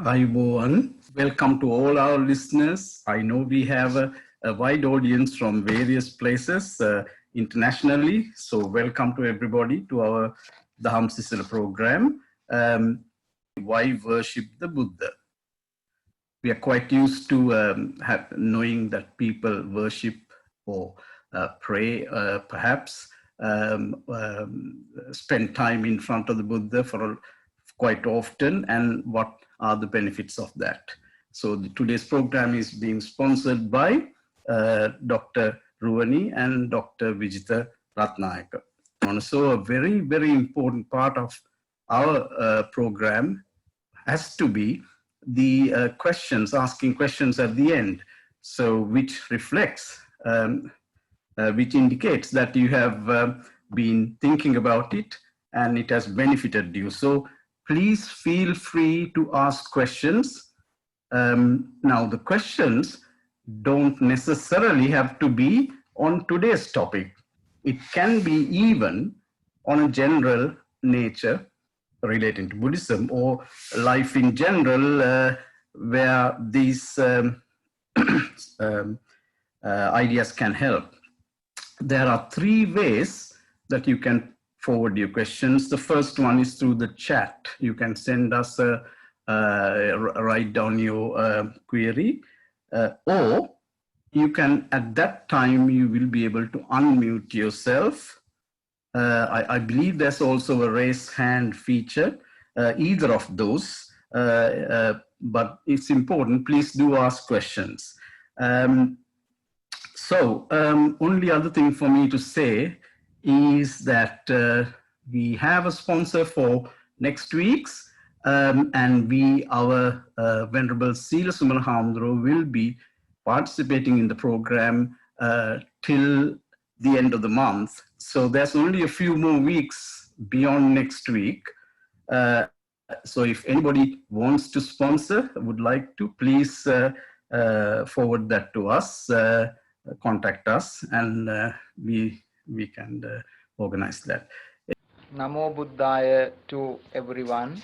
Ayubowan. Welcome to all our listeners. I know we have a wide audience from various places internationally. So welcome to everybody to our Daham Sisila program. Why worship the Buddha? We are quite used to knowing that people worship or pray, perhaps spend time in front of the Buddha for quite often, and what are the benefits of that. So today's program is being sponsored by Dr. Ruwani and Dr. Vijita Ratnayaka. And so a very, very important part of our program has to be the questions, asking questions at the end. So which reflects, which indicates that you have been thinking about it and it has benefited you. So please feel free to ask questions. Now the questions don't necessarily have to be on today's topic. It can be even on a general nature relating to Buddhism or life in general, where these ideas can help. There are three ways that you can forward your questions. The first one is through the chat. You can send us write down your query, or you can, at that time, you will be able to unmute yourself. I believe there's also a raise hand feature, either of those, but it's important, please do ask questions. Only other thing for me to say is that we have a sponsor for next week's, and our Venerable Sila Sumana will be participating in the program till the end of the month. So there's only a few more weeks beyond next week. So if anybody wants to sponsor, would like to, please forward that to us, contact us, and we can organize that. Namo Buddhaya to everyone.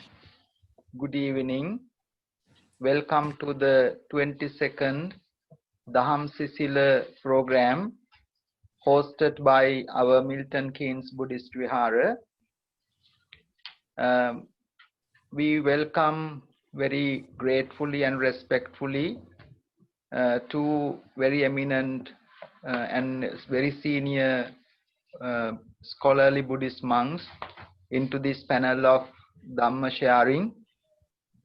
Good evening. Welcome to the 22nd Daham Sisila program hosted by our Milton Keynes Buddhist Vihara. We welcome very gratefully and respectfully two very eminent and very senior scholarly Buddhist monks into this panel of Dhamma sharing.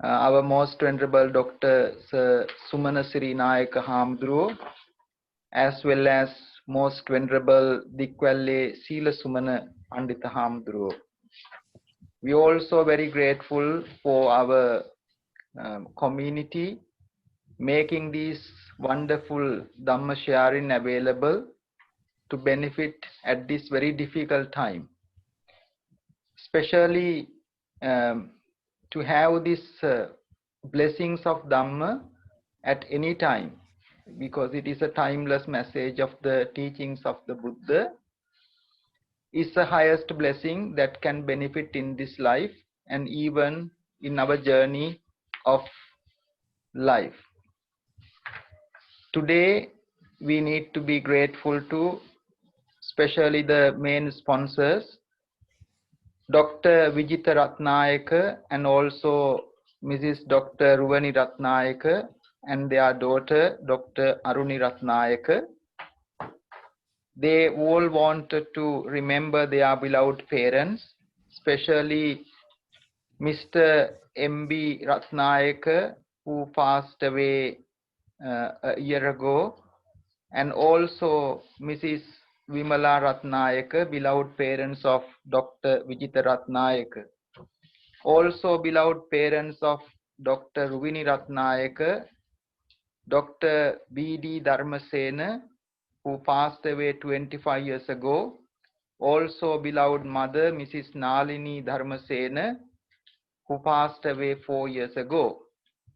Our most venerable Dr. Sir Sumanasiri Nayaka Hamdruo, as well as most venerable Dikwalle Sila Sumana Pandita Hamdruo. We are also very grateful for our community making this wonderful Dhamma sharing available to benefit at this very difficult time. Especially to have these blessings of Dhamma at any time, because it is a timeless message of the teachings of the Buddha, is the highest blessing that can benefit in this life and even in our journey of life. Today, we need to be grateful to especially the main sponsors, Dr. Vijita Ratnayaka and also Mrs. Dr. Ruwani Ratnayaka and their daughter, Dr. Aruni Ratnayaka. They all wanted to remember their beloved parents, especially Mr. M.B. Ratnayaka, who passed away a year ago, and also Mrs. Vimala Ratnayaka, beloved parents of Dr. Vijita Ratnayaka. Also beloved parents of Dr. Ruwini Ratnayaka, Dr. B.D. Dharmasena, who passed away 25 years ago. Also beloved mother, Mrs. Nalini Dharmasena, who passed away 4 years ago.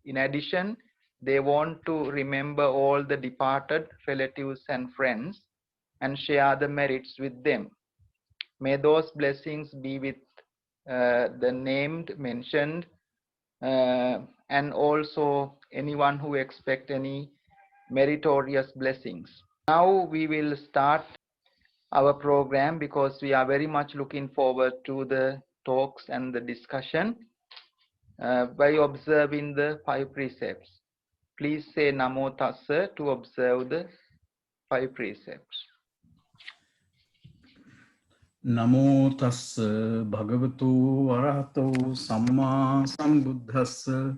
In addition, they want to remember all the departed relatives and friends and share the merits with them. May those blessings be with the named, mentioned and also anyone who expect any meritorious blessings. Now we will start our program because we are very much looking forward to the talks and the discussion by observing the 5 precepts. Please say Namo Tassa to observe the 5 precepts. Namo tassa bhagavato arahato samma sambuddhassa.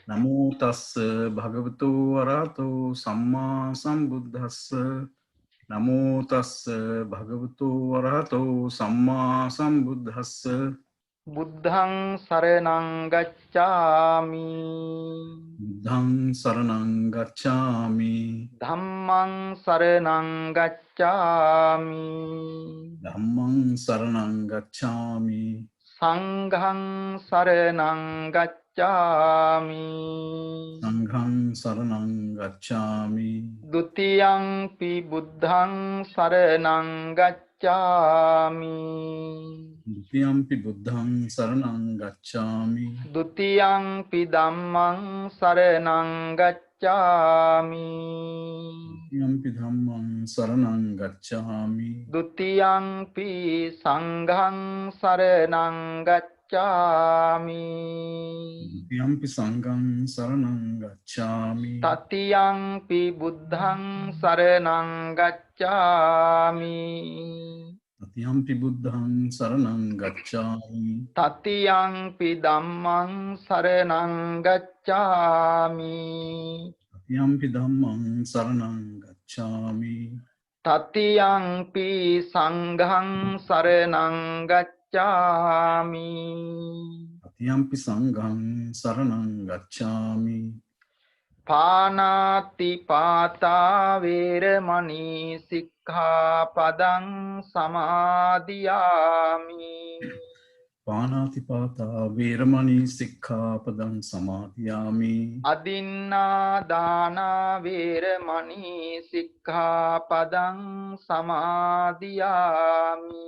Namo tassa bhagavato arahato samma sambuddhassa. Namo tassa bhagavato arahato samma sambuddhassa. Buddhang saranang gacchami. Buddhang saranang gacchami. Dhammang saranang gacchami. Dhammang saranang gacchami. Sanghang saranang gacchami. Sanghang saranang gacchami. Dutiyang pi buddhang saranang gacchami. Dutiyampi buddhang saranang gacchami. Dutiyang pi dhammang saranang gacchami. Dutiyampi dhammang saranang gacchami. Dutiyang pi sanghang saranang gacchami. Dutiyampi sanghang saranang gacchami. Tatiyang pi buddhang saranang gacchami. Tatiyampi buddhang saranang gacchami. Tatiyang pi dhammang saranang gacchami. Tatiyampi dhammang saranang gacchami. Tatiyang pi sanghang saranang gacchami. Tatiyampi sanghang saranang gacchami. Panati pata veramani sikkhapadang samadhiyami. Panatipata veramani sikkhapadang samadhiyami. Adinna dana veramani sikkhapadang samadhiyami.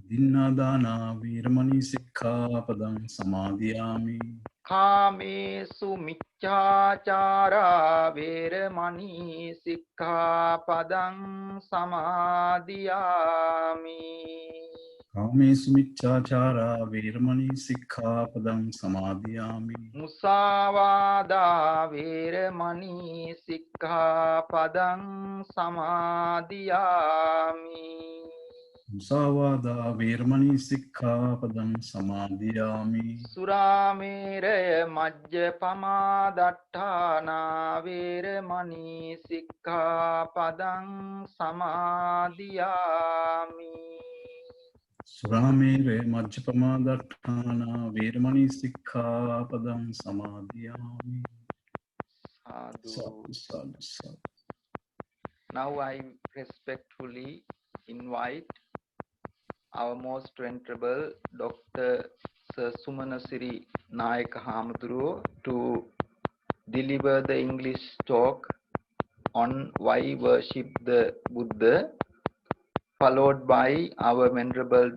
Dinnadana veramani sikkhapadang samadhiyami. Kamesu miccācara veramani sikkhapadang samadhiyami. Kamesu miccācara veramani sikkhapadang samadhiyami. Musāvādā veramani sikkhapadang samadhiyami. Musāvādā veramani sikkhapadang samadhiyami. Surāmeraya majjapamādaṭṭhāna veramani sikkhapadang samadhiyami. Suramere majjapamādaṭṭhāna veramani sikkhapadang samadhiyami. Sadhu. Sadhu, sadhu. Now I respectfully invite our most venerable Dr. Sir Sumanasiri Nayaka Hamaduro to deliver the English talk on why worship the Buddha, followed by our venerable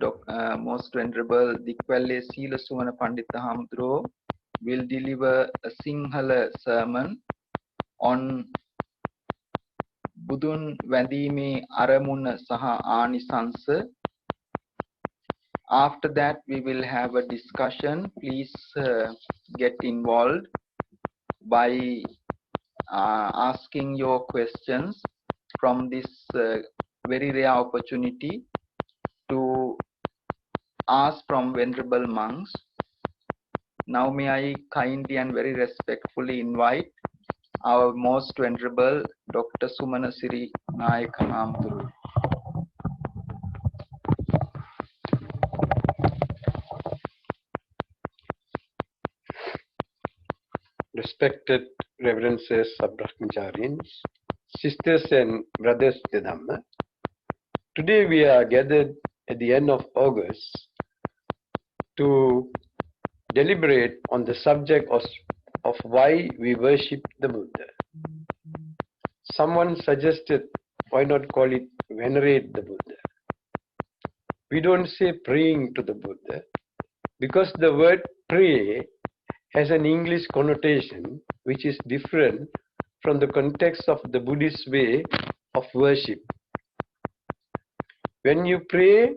most venerable Dikwalle Sila Sumana Pandita Hamaduro will deliver a Sinhala sermon on Budun Vandime Aramuna Saha Anisansa. After that, we will have a discussion. Please get involved by asking your questions from this very rare opportunity to ask from venerable monks. Now may I kindly and very respectfully invite our most venerable Dr. Sumanasiri Nayaka Hamaduro. Respected Reverences of Brahmacharis, sisters and brothers in the Dhamma, today we are gathered at the end of August to deliberate on the subject of why we worship the Buddha. Someone suggested, why not call it venerate the Buddha? We don't say praying to the Buddha because the word pray has an English connotation which is different from the context of the Buddhist way of worship. When you pray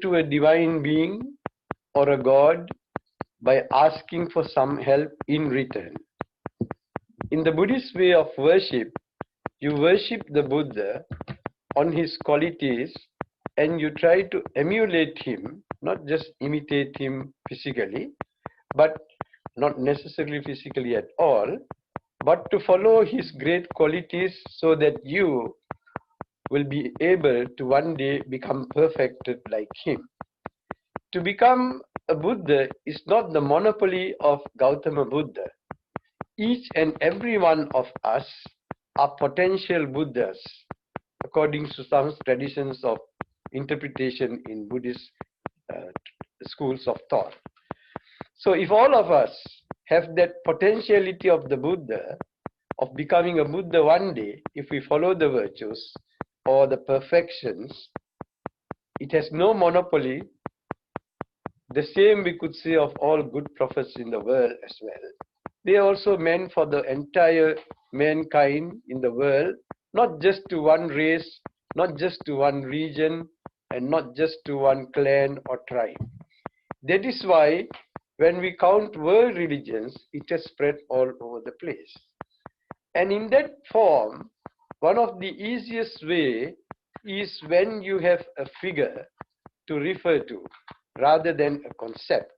to a divine being or a god by asking for some help in return. In the Buddhist way of worship, you worship the Buddha on his qualities and you try to emulate him, not just imitate him physically, but not necessarily physically at all, but to follow his great qualities so that you will be able to one day become perfected like him. To become a Buddha is not the monopoly of Gautama Buddha. Each and every one of us are potential Buddhas, according to some traditions of interpretation in Buddhist schools of thought. So if all of us have that potentiality of the Buddha, of becoming a Buddha one day, if we follow the virtues or the perfections, it has no monopoly. The same we could say of all good prophets in the world as well. They are also meant for the entire mankind in the world, not just to one race, not just to one region, and not just to one clan or tribe. That is why when we count world religions, it has spread all over the place. And in that form, one of the easiest way is when you have a figure to refer to rather than a concept.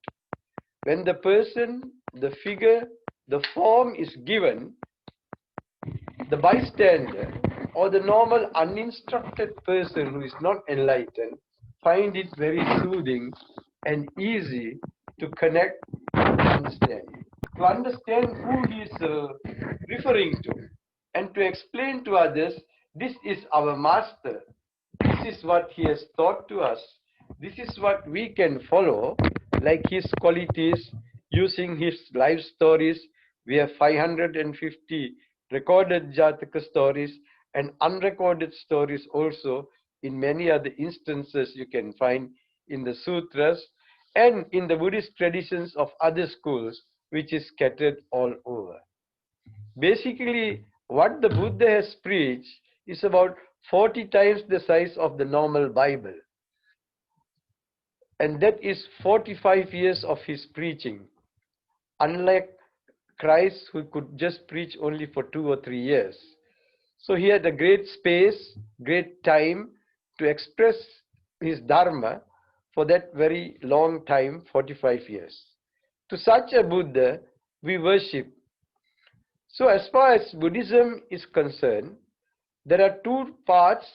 When the person, the figure, the form is given, the bystander or the normal uninstructed person who is not enlightened find it very soothing and easy to connect and understand. To understand who he is referring to and to explain to others, this is our master, this is what he has taught to us, this is what we can follow, like his qualities, using his life stories. We have 550 recorded Jataka stories and unrecorded stories also in many other instances you can find in the sutras and in the Buddhist traditions of other schools, which is scattered all over. Basically, what the Buddha has preached is about 40 times the size of the normal Bible. And that is 45 years of his preaching. Unlike Christ, who could just preach only for 2 or 3 years. So he had a great space, great time to express his Dharma for that very long time, 45 years. To such a Buddha, we worship. So as far as Buddhism is concerned, there are two parts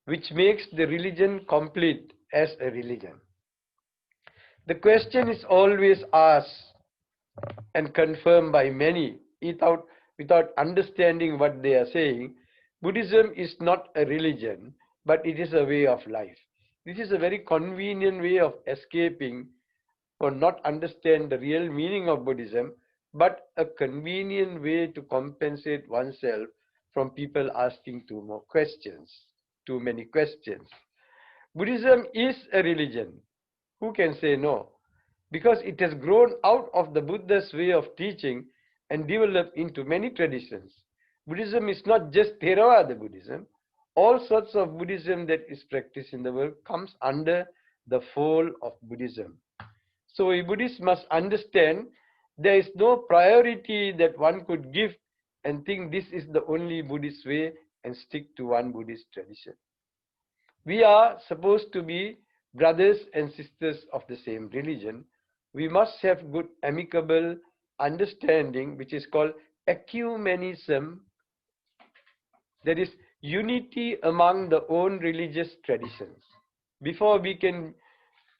which makes the religion complete as a religion. The question is always asked and confirmed by many without understanding what they are saying. Buddhism is not a religion, but it is a way of life. This is a very convenient way of escaping or not understand the real meaning of Buddhism, but a convenient way to compensate oneself from people asking too many questions. Buddhism is a religion. Who can say no? Because it has grown out of the Buddha's way of teaching and developed into many traditions. Buddhism is not just Theravada Buddhism. All sorts of Buddhism that is practiced in the world comes under the fold of Buddhism. So a Buddhist must understand there is no priority that one could give and think this is the only Buddhist way and stick to one Buddhist tradition. We are supposed to be brothers and sisters of the same religion. We must have good amicable understanding, which is called ecumenism. That is unity among the own religious traditions. Before we can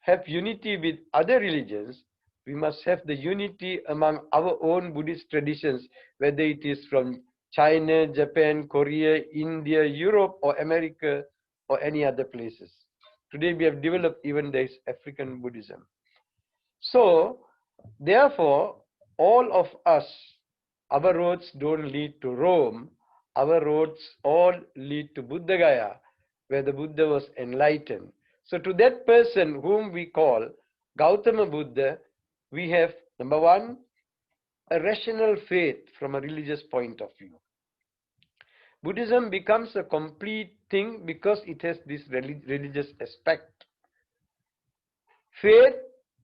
have unity with other religions, we must have the unity among our own Buddhist traditions, whether it is from China, Japan, Korea, India, Europe, or America, or any other places. Today we have developed even this African Buddhism. So, therefore, all of us, our roads don't lead to Rome, our roads all lead to Buddha Gaya, where the Buddha was enlightened. So to that person whom we call Gautama Buddha, we have Number one, a rational faith from a religious point of view. Buddhism becomes a complete thing because it has this religious aspect. Faith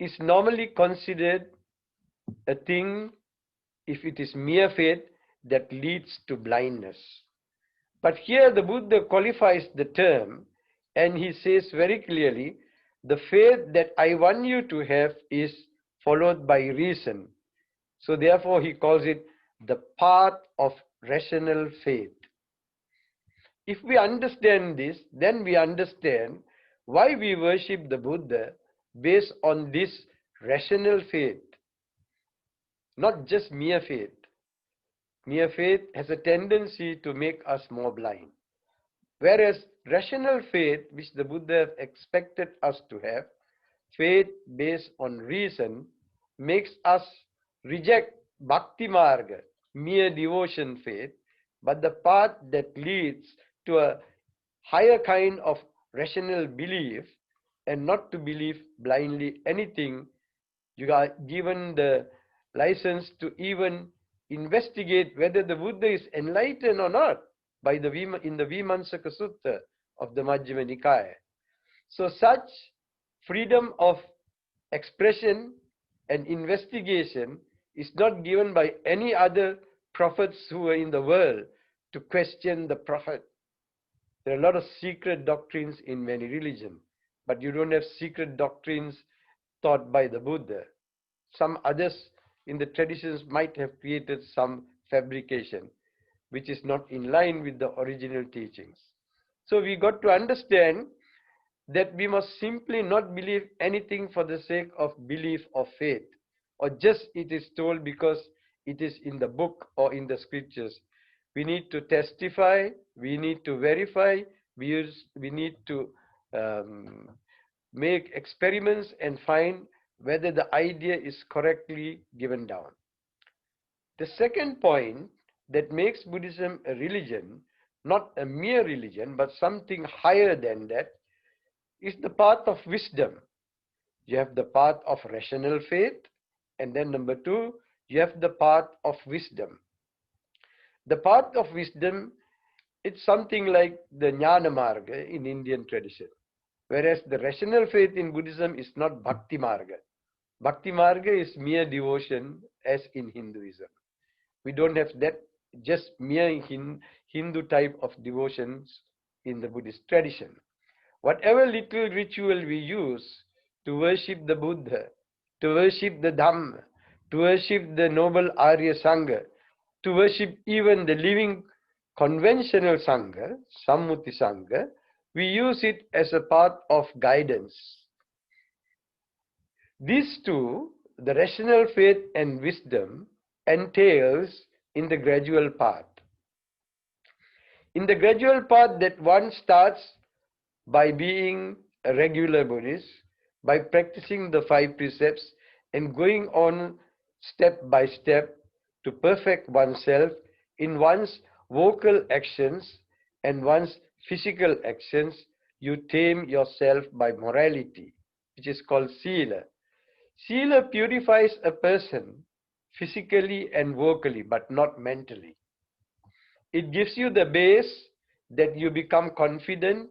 is normally considered a thing, if it is mere faith, that leads to blindness. But here the Buddha qualifies the term, and he says very clearly, the faith that I want you to have is followed by reason. So therefore he calls it the path of rational faith. If we understand this, then we understand why we worship the Buddha based on this rational faith, not just mere faith. Mere faith has a tendency to make us more blind. Whereas rational faith, which the Buddha expected us to have, faith based on reason, makes us reject bhakti marga, mere devotion faith, but the path that leads to a higher kind of rational belief, and not to believe blindly anything. You are given the license to even investigate whether the Buddha is enlightened or not by the in the Vimansaka Sutta of the Majjhima Nikaya. So such freedom of expression and investigation is not given by any other prophets who are in the world to question the prophet. There are a lot of secret doctrines in many religions, but you don't have secret doctrines taught by the Buddha. Some others in the traditions might have created some fabrication which is not in line with the original teachings. So we got to understand that we must simply not believe anything for the sake of belief or faith, or just it is told because it is in the book or in the scriptures. We need to testify, we need to verify, we need to make experiments and find whether the idea is correctly given down. The second point that makes Buddhism a religion, not a mere religion, but something higher than that, is the path of wisdom. You have the path of rational faith, and then number two, you have the path of wisdom. The path of wisdom, it's something like the Jnana Marga in Indian tradition, whereas the rational faith in Buddhism is not Bhakti Marga. Bhakti Marga is mere devotion, as in Hinduism. We don't have that just mere Hindu type of devotions in the Buddhist tradition. Whatever little ritual we use to worship the Buddha, to worship the Dhamma, to worship the noble Arya Sangha, to worship even the living conventional Sangha, Sammuti Sangha, we use it as a path of guidance. These two, the rational faith and wisdom, entails in the gradual path. In the gradual path that one starts by being a regular Buddhist, by practicing the 5 precepts and going on step by step to perfect oneself in one's vocal actions and one's physical actions, you tame yourself by morality, which is called Sila. Sila purifies a person physically and vocally, but not mentally. It gives you the base that you become confident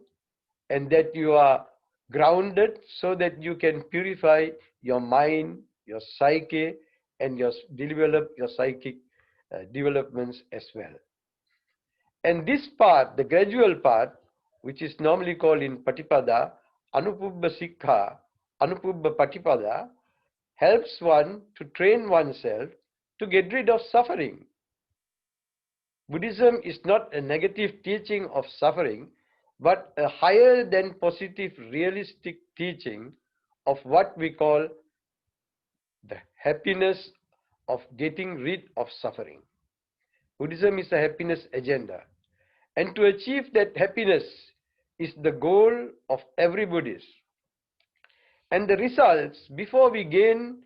and that you are grounded so that you can purify your mind, your psyche, and develop your psychic developments as well. And this part, the gradual part, which is normally called in Patipada, Anupubba Sikha, Anupubba Patipada, helps one to train oneself to get rid of suffering. Buddhism is not a negative teaching of suffering, but a higher than positive realistic teaching of what we call the happiness of getting rid of suffering. Buddhism is a happiness agenda. And to achieve that happiness is the goal of every Buddhist. And the results, before we gain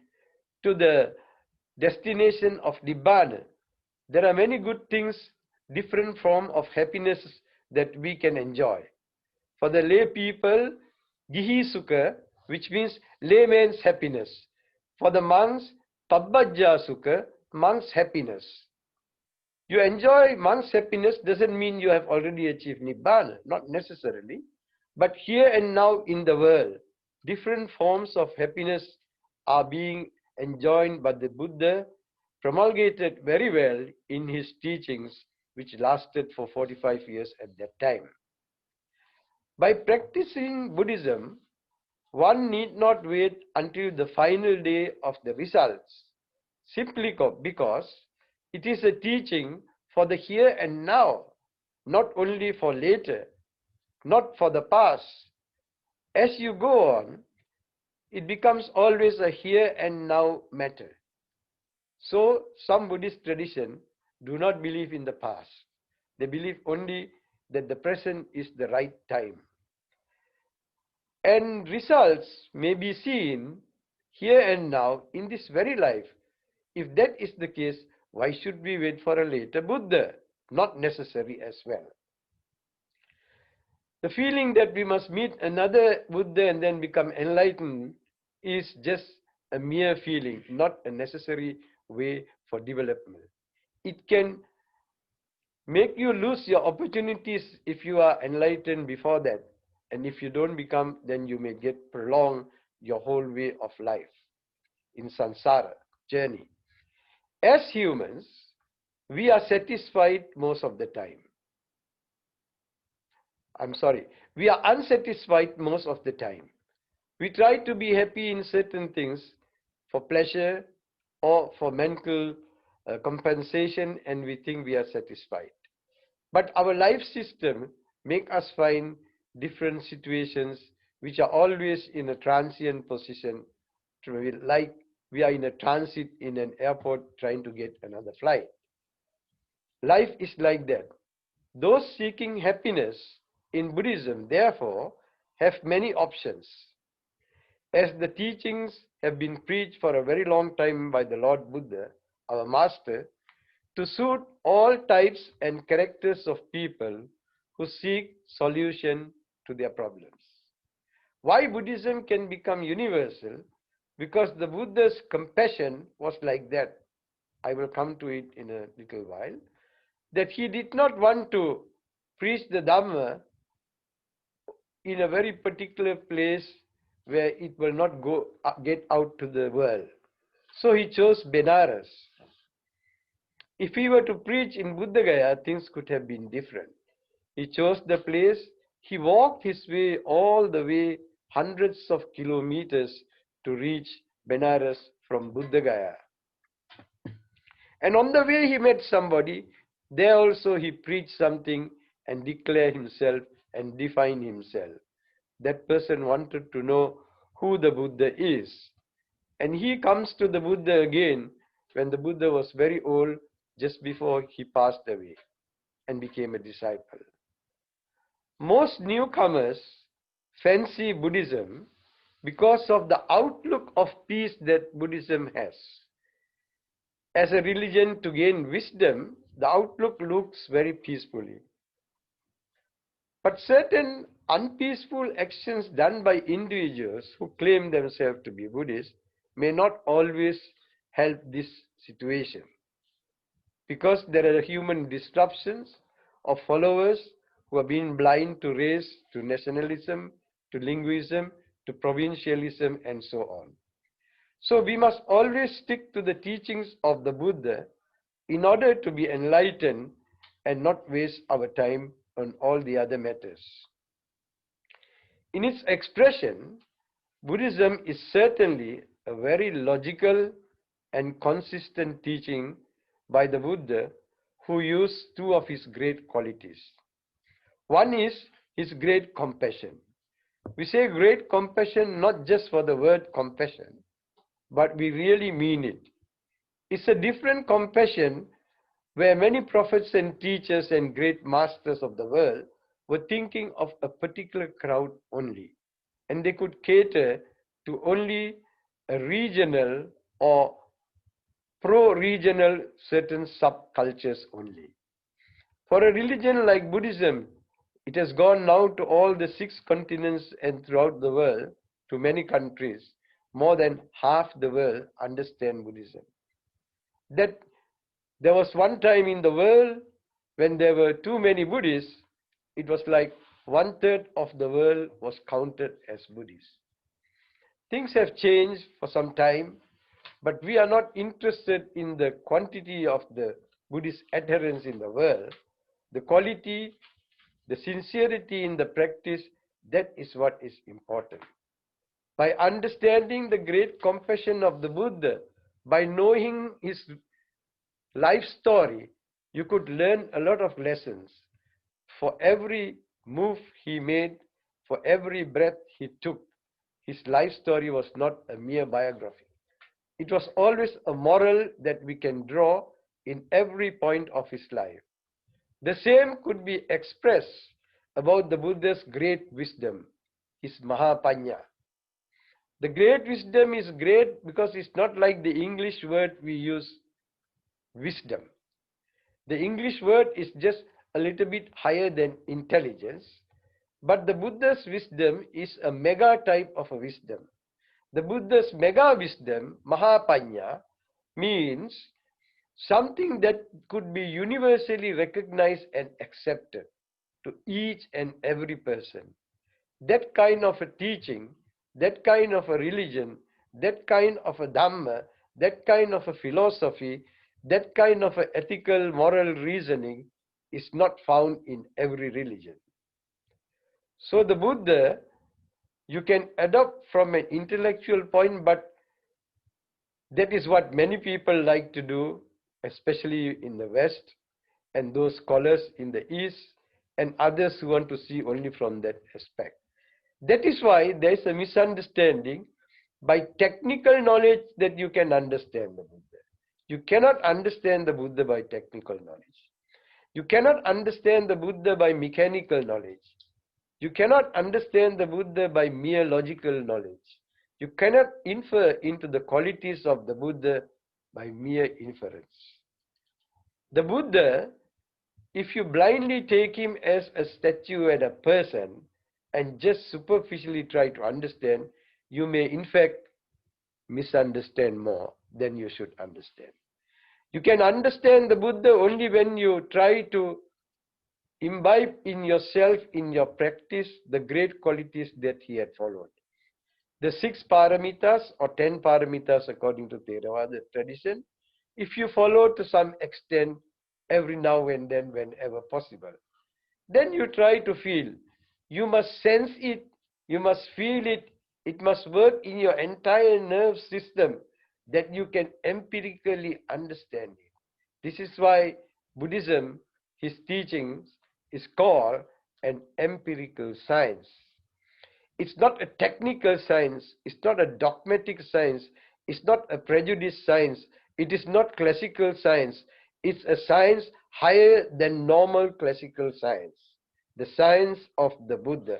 to the destination of Nibbana, there are many good things, different form of happiness that we can enjoy. For the lay people, Gihi Sukha, which means layman's happiness. For the monks, Pabbajja Sukha, monk's happiness. You enjoy monk's happiness doesn't mean you have already achieved Nibbana, not necessarily. But here and now in the world, different forms of happiness are being enjoyed by the Buddha, promulgated very well in his teachings, which lasted for 45 years at that time. By practicing Buddhism, one need not wait until the final day of the results, simply because it is a teaching for the here and now, not only for later, not for the past. As you go on, it becomes always a here and now matter. So some Buddhist tradition do not believe in the past. They believe only that the present is the right time. And results may be seen here and now in this very life. If that is the case, why should we wait for a later Buddha? Not necessary as well. The feeling that we must meet another Buddha and then become enlightened is just a mere feeling, not a necessary way for development. It can make you lose your opportunities if you are enlightened before that. And if you don't become, then you may get prolonged your whole way of life in samsara journey. As humans, we are satisfied most of the time. We are unsatisfied most of the time. We try to be happy in certain things for pleasure or for mental compensation, and we think we are satisfied. But our life system make us find different situations which are always in a transient position, like we are in a transit in an airport trying to get another flight. Life is like that. Those seeking happiness in Buddhism, therefore, have many options. As the teachings have been preached for a very long time by the Lord Buddha, our master, to suit all types and characters of people who seek solution to their problems. Why Buddhism can become universal? Because the Buddha's compassion was like that. I will come to it in a little while. That he did not want to preach the Dhamma in a very particular place where it will not get out to the world. So he chose Benares. If he were to preach in Buddha Gaya, things could have been different. He chose the place. He walked his way all the way, hundreds of kilometers to reach Benares from Buddha Gaya. And on the way he met somebody. There also he preached something and declared himself and defined himself. That person wanted to know who the Buddha is. And he comes to the Buddha again when the Buddha was very old, just before he passed away and became a disciple. Most newcomers fancy Buddhism because of the outlook of peace that Buddhism has. As a religion to gain wisdom, the outlook looks very peacefully. But certain unpeaceful actions done by individuals who claim themselves to be Buddhists may not always help this situation. Because there are human disruptions of followers who are being blind to race, to nationalism, to linguism, to provincialism, and so on. So we must always stick to the teachings of the Buddha in order to be enlightened and not waste our time on all the other matters. In its expression, Buddhism is certainly a very logical and consistent teaching by the Buddha, who used two of his great qualities. One is his great compassion. We say great compassion not just for the word compassion, but we really mean it. It's a different compassion where many prophets and teachers and great masters of the world were thinking of a particular crowd only, and they could cater to only a regional or pro-regional certain subcultures only. For a religion like Buddhism, it has gone now to all the 6 continents and throughout the world, to many countries. more than half the world understand Buddhism. That there was one time in the world when there were too many Buddhists, it was like 1/3 of the world was counted as Buddhists. Things have changed for some time, but we are not interested in the quantity of the Buddhist adherents in the world. The quality, the sincerity in the practice, that is what is important. By understanding the great compassion of the Buddha, by knowing his life story, you could learn a lot of lessons. For every move he made, for every breath he took, his life story was not a mere biography. It was always a moral that we can draw in every point of his life. The same could be expressed about the Buddha's great wisdom, his Maha. The great wisdom is great because it's not like the English word we use, wisdom. The English word is just a little bit higher than intelligence, but the Buddha's wisdom is a mega type of a wisdom. The Buddha's mega wisdom, Maha, means something that could be universally recognized and accepted to each and every person. That kind of a teaching, that kind of a religion, that kind of a Dhamma, that kind of a philosophy, that kind of a ethical, moral reasoning is not found in every religion. So the Buddha, you can adopt from an intellectual point, but that is what many people like to do, especially in the West, and those scholars in the East, and others who want to see only from that aspect. That is why there is a misunderstanding. By technical knowledge that you can understand the Buddha. You cannot understand the Buddha by technical knowledge. You cannot understand the Buddha by mechanical knowledge. You cannot understand the Buddha by mere logical knowledge. You cannot infer into the qualities of the Buddha by mere inference. The Buddha, if you blindly take him as a statue and a person and just superficially try to understand, you may in fact misunderstand more than you should understand. You can understand the Buddha only when you try to imbibe in yourself, in your practice, the great qualities that he had followed. The 6 paramitas or 10 paramitas according to Theravada tradition, if you follow to some extent every now and then whenever possible, then you try to feel. You must sense it, you must feel it, it must work in your entire nerve system that you can empirically understand it. This is why Buddhism, his teachings, is called an empirical science. It's not a technical science, it's not a dogmatic science, it's not a prejudiced science, it is not classical science, it's a science higher than normal classical science, the science of the Buddha.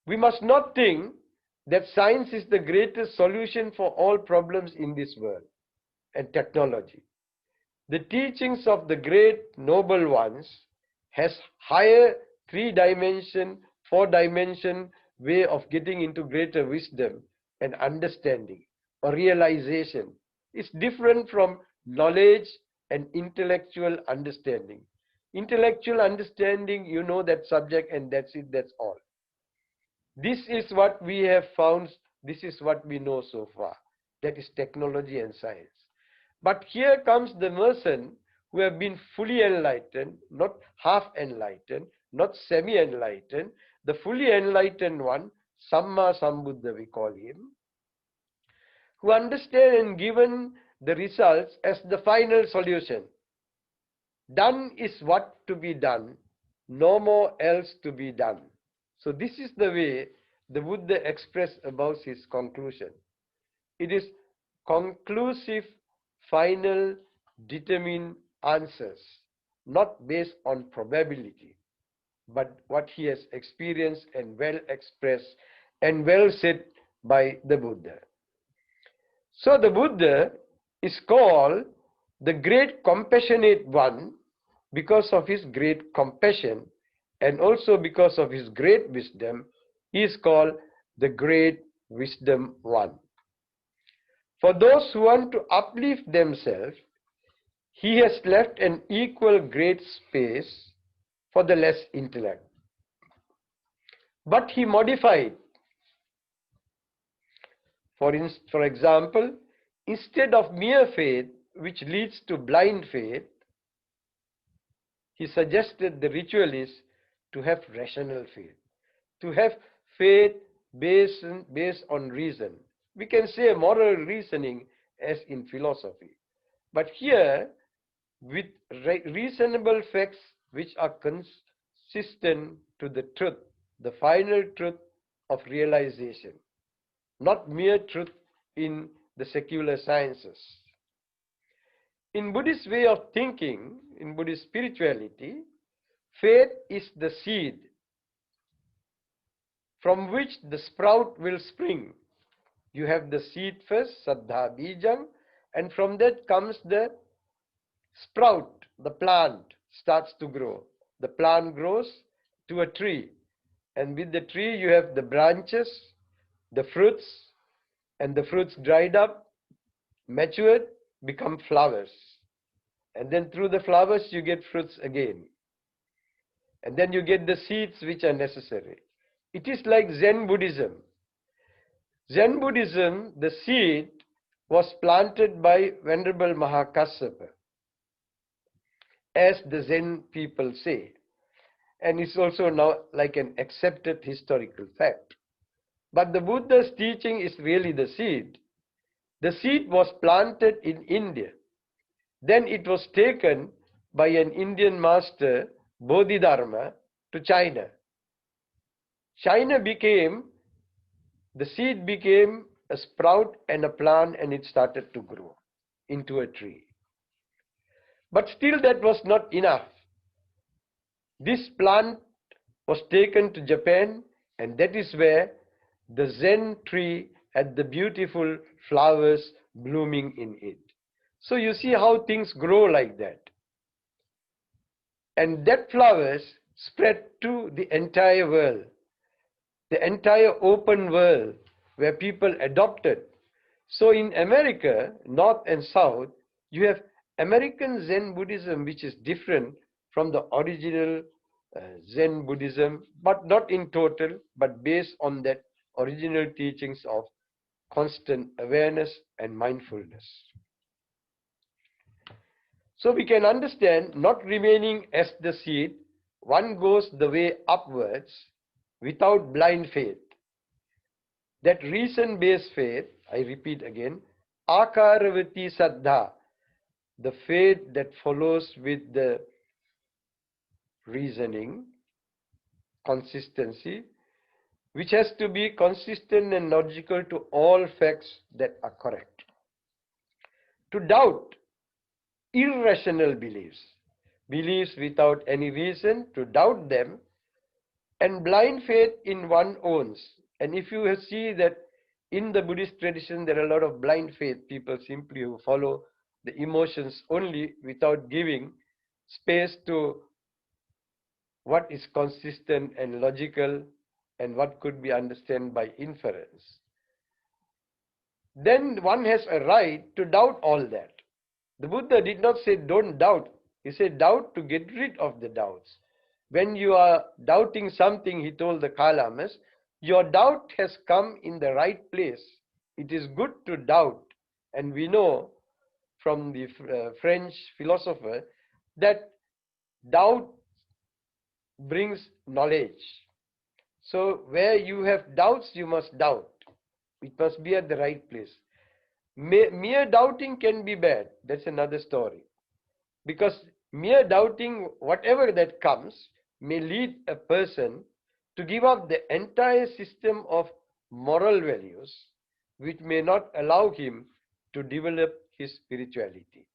We must not think that science is the greatest solution for all problems in this world and technology. The teachings of the great noble ones has higher 3-dimension, 4-dimension way of getting into greater wisdom and understanding or realization. It's different from knowledge and intellectual understanding. Intellectual understanding, you know that subject and that's it, that's all. This is what we have found, this is what we know so far. That is technology and science. But here comes the person who have been fully enlightened, not half enlightened, not semi-enlightened, the fully enlightened one, Samma Sambuddha we call him, who understand and given the results as the final solution. Done is what to be done, no more else to be done. So this is the way the Buddha expressed about his conclusion. It is conclusive, final, determined answers, not based on probability, but what he has experienced and well expressed and well said by the Buddha. So the Buddha is called the great compassionate one because of his great compassion, and also because of his great wisdom. He is called the great Wisdom 1. For those who want to uplift themselves, he has left an equal great space for the less intellect. But he modified. For example, instead of mere faith, which leads to blind faith, he suggested the ritualist to have rational faith, to have faith based on reason. We can say moral reasoning as in philosophy. But here, with reasonable facts which are consistent to the truth, the final truth of realization, not mere truth in the secular sciences. In Buddhist way of thinking, in Buddhist spirituality, faith is the seed from which the sprout will spring. You have the seed first, saddha bijam, and from that comes the sprout, the plant starts to grow. The plant grows to a tree, and with the tree you have the branches, the fruits, and the fruits dried up, matured, become flowers. And then through the flowers you get fruits again. And then you get the seeds which are necessary. It is like Zen Buddhism. Zen Buddhism, the seed was planted by Venerable Maha, as the Zen people say. And it's also now like an accepted historical fact. But the Buddha's teaching is really the seed. The seed was planted in India. Then it was taken by an Indian master, Bodhidharma, to China. The seed became a sprout and a plant, and it started to grow into a tree. But still that was not enough. This plant was taken to Japan, and that is where the Zen tree had the beautiful flowers blooming in it. So you see how things grow like that. And that flowers spread to the entire world, the entire open world where people adopted. So in America, North and South, you have American Zen Buddhism, which is different from the original Zen Buddhism, but not in total, but based on that original teachings of constant awareness and mindfulness. So we can understand, not remaining as the seed, one goes the way upwards without blind faith. That reason-based faith, I repeat again, akaravati saddha, the faith that follows with the reasoning, consistency, which has to be consistent and logical to all facts that are correct. To doubt, irrational beliefs, beliefs without any reason, to doubt them, and blind faith in one owns. And if you see that in the Buddhist tradition, there are a lot of blind faith, people simply who follow the emotions only without giving space to what is consistent and logical and what could be understood by inference. Then one has a right to doubt all that. The Buddha did not say don't doubt. He said doubt to get rid of the doubts. When you are doubting something, he told the Kalamas, your doubt has come in the right place. It is good to doubt. And we know from the French philosopher that doubt brings knowledge. So where you have doubts, you must doubt. It must be at the right place. Mere doubting can be bad. That's another story. Because mere doubting, whatever that comes, may lead a person to give up the entire system of moral values, which may not allow him to develop his spirituality.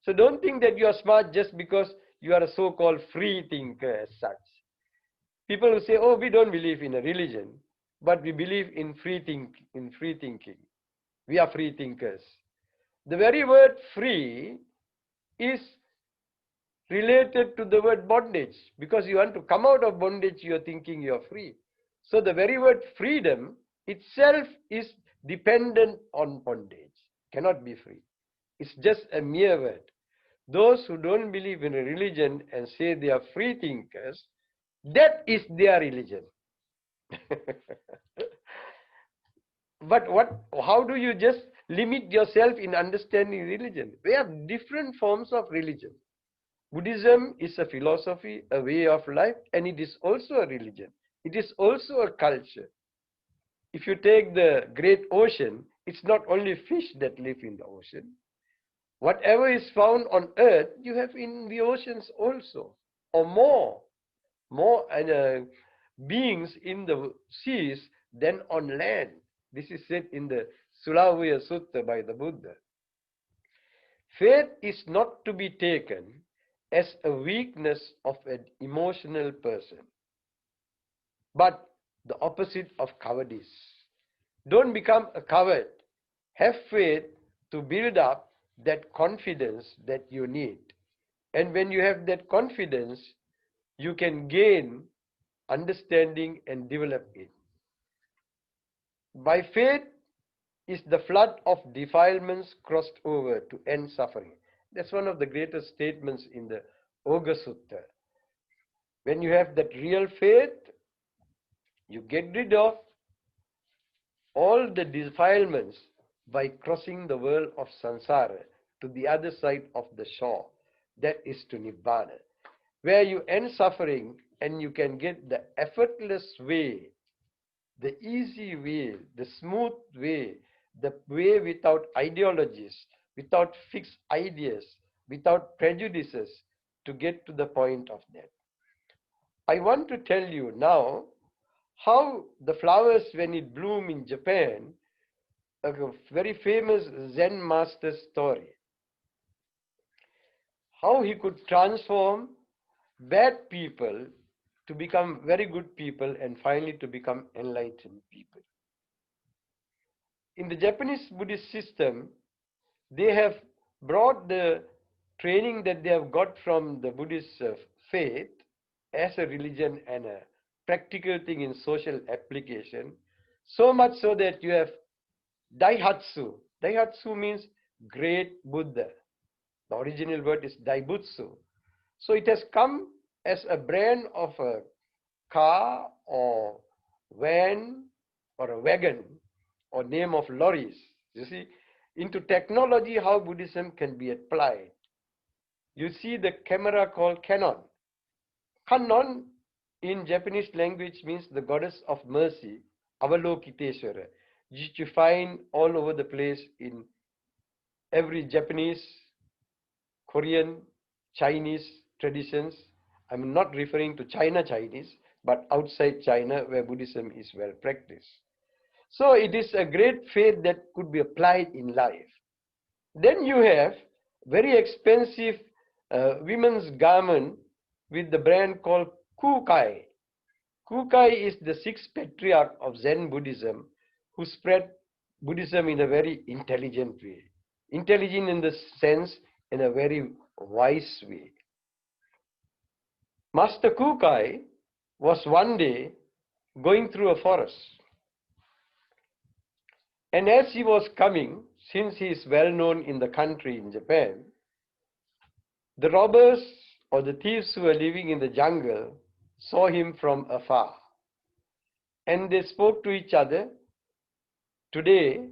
So don't think that you are smart just because you are a so-called free thinker as such. People will say, oh, we don't believe in a religion, but we believe in free thinking. We are free thinkers. The very word free is related to the word bondage, because you want to come out of bondage, you are thinking you are free. So the very word freedom itself is dependent on bondage, cannot be free. It's just a mere word. Those who don't believe in a religion and say they are free thinkers, that is their religion. But how do you just limit yourself in understanding religion? We have different forms of religion. Buddhism is a philosophy, a way of life, and it is also a religion. It is also a culture. If you take the great ocean, it's not only fish that live in the ocean. Whatever is found on earth, you have in the oceans also, or more beings in the seas than on land. This is said in the Sulavaya Sutta by the Buddha. Faith is not to be taken as a weakness of an emotional person, but the opposite of cowardice. Don't become a coward. Have faith to build up that confidence that you need. And when you have that confidence, you can gain understanding and develop it. By faith is the flood of defilements crossed over to end suffering. That's one of the greatest statements in the Yoga Sutta. When you have that real faith, you get rid of all the defilements by crossing the world of samsara to the other side of the shore. That is to Nibbana, where you end suffering and you can get the effortless way, the easy way, the smooth way, the way without ideologies, without fixed ideas, without prejudices, to get to the point of that. I want to tell you now how the flowers, when it bloom in Japan, a very famous Zen master story. How he could transform bad people to become very good people and finally to become enlightened people. In the Japanese Buddhist system, they have brought the training that they have got from the Buddhist faith as a religion and a practical thing in social application, so much so that you have Daihatsu. Daihatsu means great Buddha. The original word is Daibutsu. So it has come as a brand of a car or van or a wagon or name of lorries. You see, into technology, how Buddhism can be applied. You see the camera called Canon. Canon in Japanese language means the goddess of mercy, Avalokiteshvara, which you find all over the place in every Japanese, Korean, Chinese traditions. I'm not referring to Chinese, but outside China where Buddhism is well practiced. So it is a great faith that could be applied in life. Then you have very expensive women's garment with the brand called Kukai. Kukai is the sixth patriarch of Zen Buddhism who spread Buddhism in a very intelligent way. Intelligent in the sense, in a very wise way. Master Kukai was one day going through a forest. And as he was coming, since he is well known in the country in Japan, the robbers or the thieves who were living in the jungle saw him from afar. And they spoke to each other, today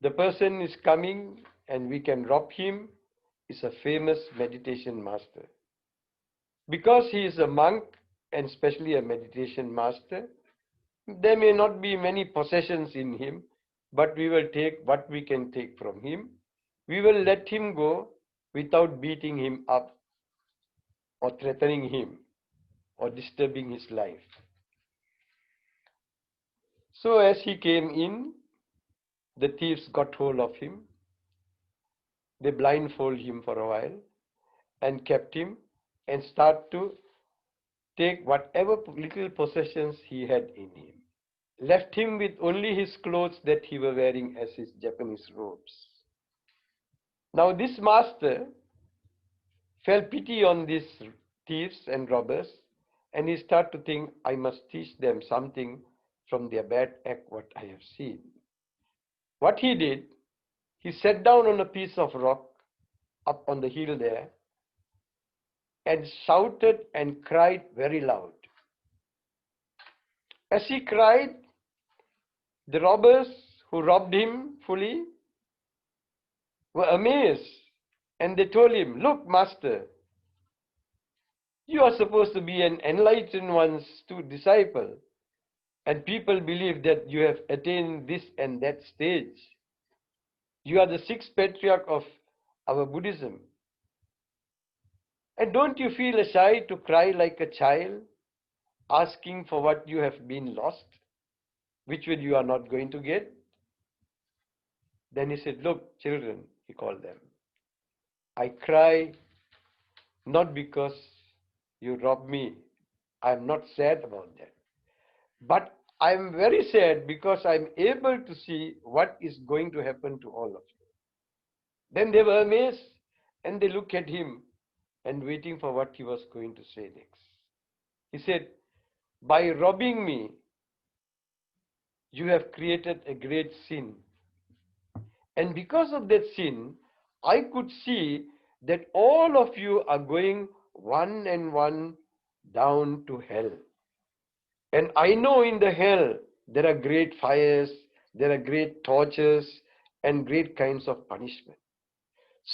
the person is coming and we can rob him, is a famous meditation master. Because he is a monk and especially a meditation master, there may not be many possessions in him, but we will take what we can take from him. We will let him go without beating him up or threatening him or disturbing his life. So as he came in, the thieves got hold of him. They blindfolded him for a while and kept him and start to take whatever little possessions he had in him. Left him with only his clothes that he was wearing as his Japanese robes. Now this master felt pity on these thieves and robbers, and he started to think, I must teach them something from their bad act, what I have seen. What he did, he sat down on a piece of rock up on the hill there and shouted and cried very loud. As he cried, the robbers who robbed him fully were amazed, and they told him, "Look, master, you are supposed to be an enlightened one's disciple, and people believe that you have attained this and that stage. You are the sixth patriarch of our Buddhism. And don't you feel shy to cry like a child, asking for what you have been lost, which way you are not going to get?" Then he said, "Look, children," he called them, "I cry not because you robbed me. I am not sad about that. But I am very sad because I am able to see what is going to happen to all of you." Then they were amazed, and they looked at him and waiting for what he was going to say next. He said, "By robbing me, you have created a great sin. And because of that sin, I could see that all of you are going one and one down to hell. And I know in the hell there are great fires, there are great tortures, and great kinds of punishment.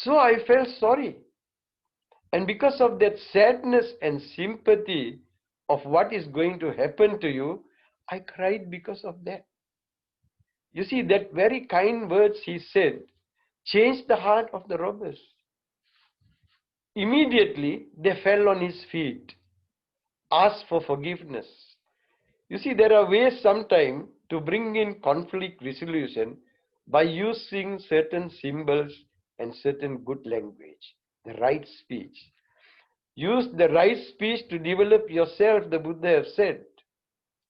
So I felt sorry. And because of that sadness and sympathy of what is going to happen to you, I cried because of that." You see, that very kind words he said changed the heart of the robbers. Immediately, they fell on his feet, asked for forgiveness. You see, there are ways sometimes to bring in conflict resolution by using certain symbols and certain good language, the right speech. Use the right speech to develop yourself, the Buddha have said,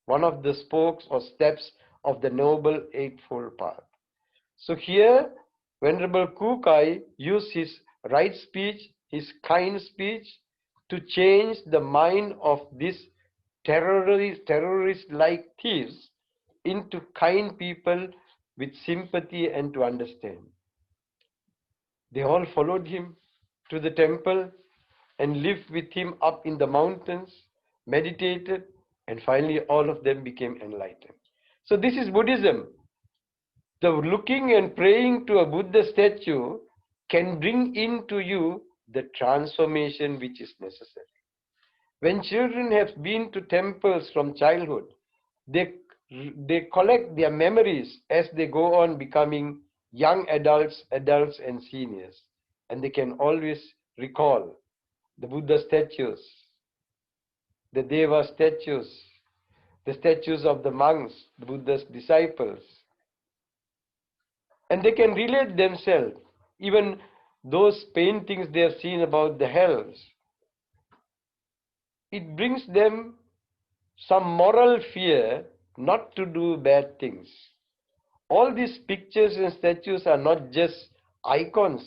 one of the spokes or steps of the Noble Eightfold Path. So here, Venerable Kukai used his right speech, his kind speech, to change the mind of these terrorist-like thieves into kind people with sympathy and to understand. They all followed him to the temple and lived with him up in the mountains, meditated, and finally all of them became enlightened. So this is Buddhism. The looking and praying to a Buddha statue can bring into you the transformation which is necessary. When children have been to temples from childhood, they collect their memories as they go on becoming young adults and seniors. And they can always recall the Buddha statues, the Deva statues, the statues of the monks, the Buddha's disciples. And they can relate themselves, even those paintings they have seen about the hells. It brings them some moral fear not to do bad things. All these pictures and statues are not just icons.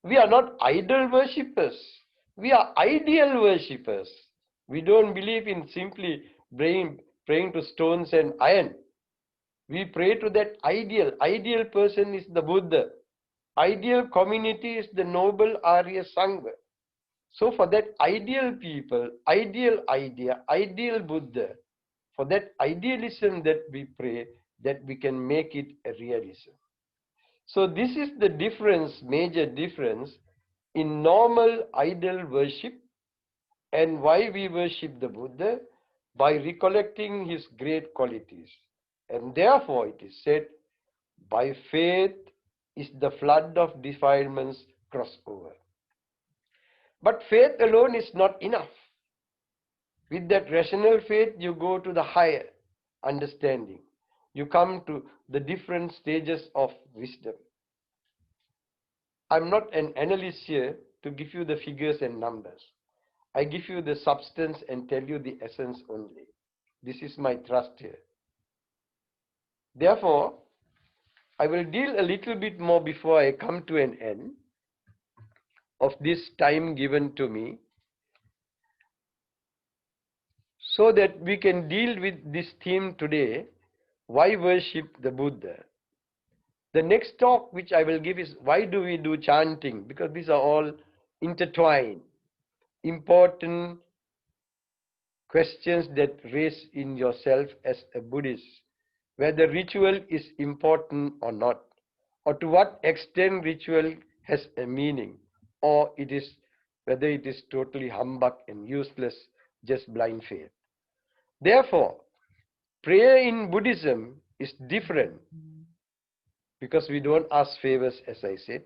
We are not idol worshippers. We are ideal worshippers. We don't believe in simply praying to stones and iron. We pray to that ideal. Ideal person is the Buddha. Ideal community is the noble Arya Sangha. So for that ideal people, ideal idea, ideal Buddha, for that idealism that we pray, that we can make it a realism. So this is the difference, major difference in normal idol worship and why we worship the Buddha, by recollecting his great qualities. And therefore it is said, by faith is the flood of defilements crossed over. But faith alone is not enough. With that rational faith, you go to the higher understanding. You come to the different stages of wisdom. I'm not an analyst here to give you the figures and numbers. I give you the substance and tell you the essence only. This is my trust here. Therefore, I will deal a little bit more before I come to an end of this time given to me, so that we can deal with this theme today why worship the Buddha? The next talk which I will give is why do we do chanting? Because these are all intertwined, important questions that raise in yourself as a Buddhist, whether ritual is important or not, or to what extent ritual has a meaning, or whether it is totally humbug and useless, just blind faith. Therefore, prayer in Buddhism is different because we don't ask favors, as I said,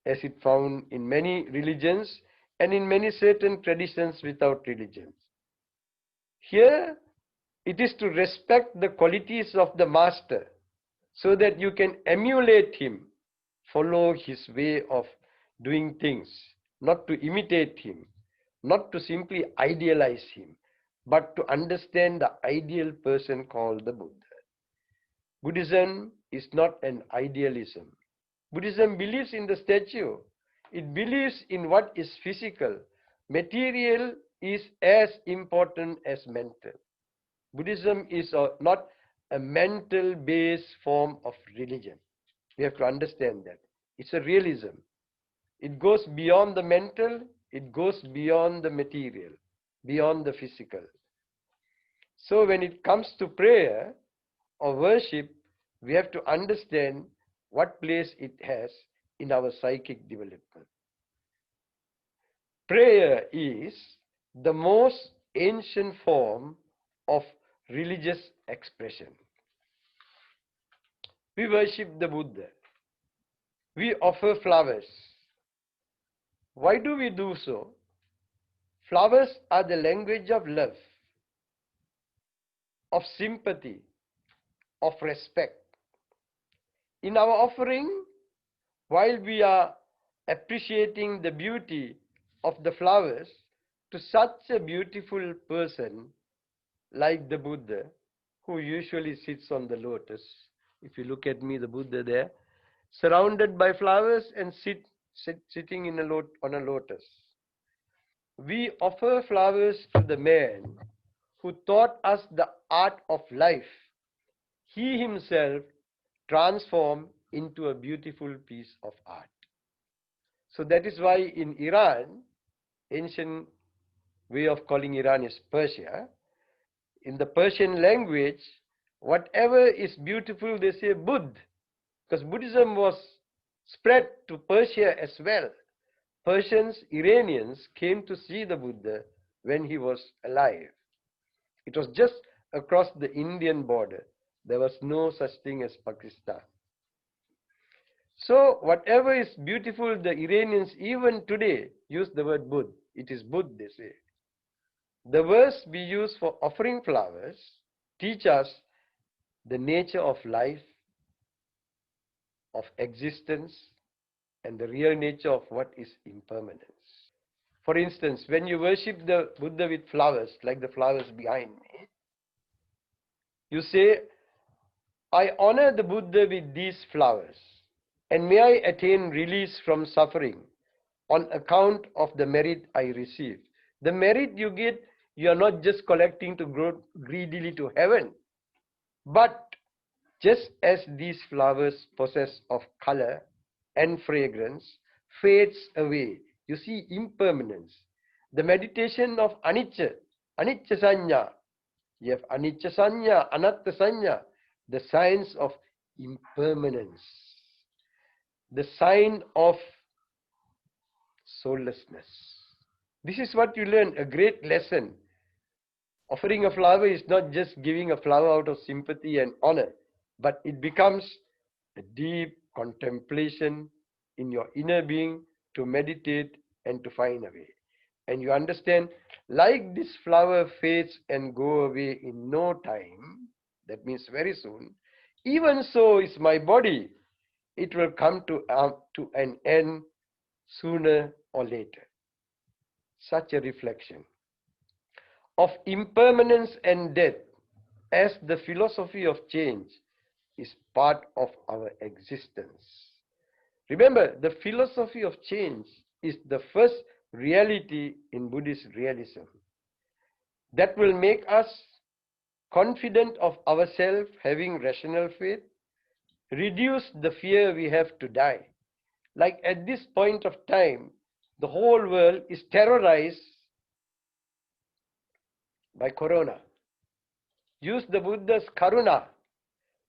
as it found in many religions and in many certain traditions without religions. Here, it is to respect the qualities of the master so that you can emulate him, follow his way of doing things, not to imitate him, not to simply idealize him, but to understand the ideal person called the Buddha. Buddhism is not an idealism. Buddhism believes in the statue. It believes in what is physical. Material is as important as mental. Buddhism is not a mental-based form of religion. We have to understand that. It's a realism. It goes beyond the mental, it goes beyond the material, beyond the physical. So when it comes to prayer or worship, we have to understand what place it has in our psychic development. Prayer is the most ancient form of religious expression. We worship the Buddha. We offer flowers. Why do we do so? Flowers are the language of love, of sympathy, of respect. In our offering, while we are appreciating the beauty of the flowers to such a beautiful person like the Buddha, who usually sits on the lotus. If you look at me, the Buddha there, surrounded by flowers and sitting on a lotus. We offer flowers to the man who taught us the art of life. He himself transformed into a beautiful piece of art. So that is why in Iran, ancient way of calling Iran is Persia. In the Persian language, whatever is beautiful, they say Buddh, because Buddhism was spread to Persia as well. Persians, Iranians came to see the Buddha when he was alive. It was just across the Indian border. There was no such thing as Pakistan. So whatever is beautiful, the Iranians even today use the word Buddh. It is Buddh, they say. The verse we use for offering flowers teach us the nature of life, of existence, and the real nature of what is impermanence. For instance, when you worship the Buddha with flowers, like the flowers behind me, you say, I honor the Buddha with these flowers, and may I attain release from suffering on account of the merit I receive. The merit you get, you are not just collecting to grow greedily to heaven, but just as these flowers possess of color and fragrance fades away, you see impermanence. The meditation of anicca, anicca sanya, you have anicca sanya, anatta sanya, the signs of impermanence, the sign of soullessness. This is what you learn, a great lesson. Offering a flower is not just giving a flower out of sympathy and honor, but it becomes a deep contemplation in your inner being to meditate and to find a way. And you understand, like this flower fades and go away in no time, that means very soon, even so is my body. It will come to an end sooner or later. Such a reflection of impermanence and death as the philosophy of change is part of our existence. Remember, the philosophy of change is the first reality in Buddhist realism that will make us confident of ourselves, having rational faith, reduce the fear we have to die. Like at this point of time, the whole world is terrorized by corona. Use the Buddha's karuna.